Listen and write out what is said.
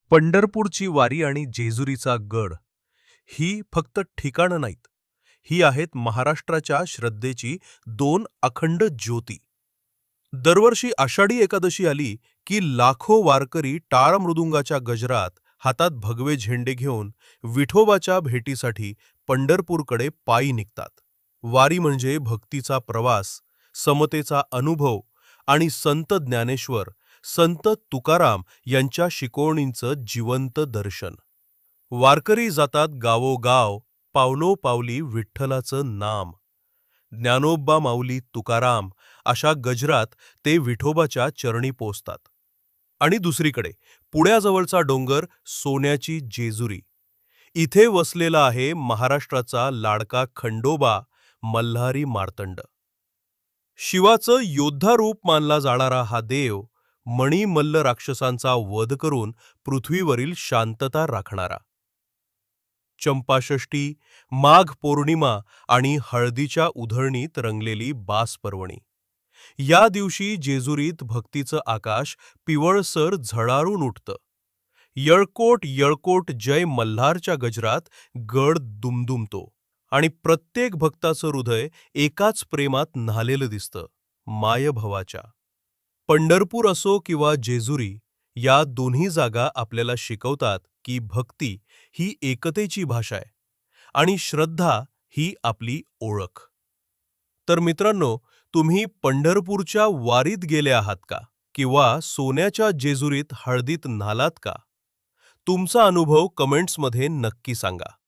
पंढरपूरची वारी आणि जेजुरीचा गड ही फक्त ठिकाणं नाहीत. ही आहेत महाराष्ट्राच्या श्रद्धेची दोन अखंड ज्योती. दरवर्षी आषाढी एकादशी आली की लाखो वारकरी टाळ मृदुंगाच्या गजरात हातात भगवे झेंडे घेऊन विठोबाच्या भेटीसाठी पंढरपूरकडे पायी निघतात. वारी म्हणजे भक्तीचा प्रवास, समतेचा अनुभव आणि संत ज्ञानेश्वर, संत तुकाराम यांच्या शिकवणींचं जिवंत दर्शन. वारकरी जातात गावोगाव, पावलोपावली विठ्ठलाचं नाम. ज्ञानोबा माऊली तुकाराम अशा गजरात ते विठोबाच्या चरणी पोचतात. आणि दुसरीकडे पुण्याजवळचा डोंगर सोन्याची जेजुरी. इथे वसलेला आहे महाराष्ट्राचा लाडका खंडोबा मल्हारी मार्तंड. शिवाचं योद्धारूप मानला जाणारा हा देव मणिमल्ल राक्षसांचा वध करून पृथ्वीवरील शांतता राखणारा. चंपाषष्ठी, माघ पौर्णिमा आणि हळदीच्या उधळणीत रंगलेली बास पर्वणी. या दिवशी जेजुरीत भक्तीचं आकाश पिवळसर झळाळून उठतं. यळकोट यळकोट जय मल्हारच्या गजरात गड दुमदुमतो आणि प्रत्येक भक्ताचं हृदय एकाच प्रेमात न्हालेलं दिसतं, मायभवाच्या. पंढरपूर असो किंवा जेजुरी, या दोन्ही जागा आपल्याला शिकवतात की भक्ती ही एकतेची भाषा आहे आणि श्रद्धा ही आपली ओळख. तर मित्रांनो, तुम्ही पंढरपूरच्या वारीत गेले आहात का? किंवा सोन्याच्या जेजुरीत हळदीत न्हालात का? तुमचा अनुभव कमेंट्समध्ये नक्की सांगा.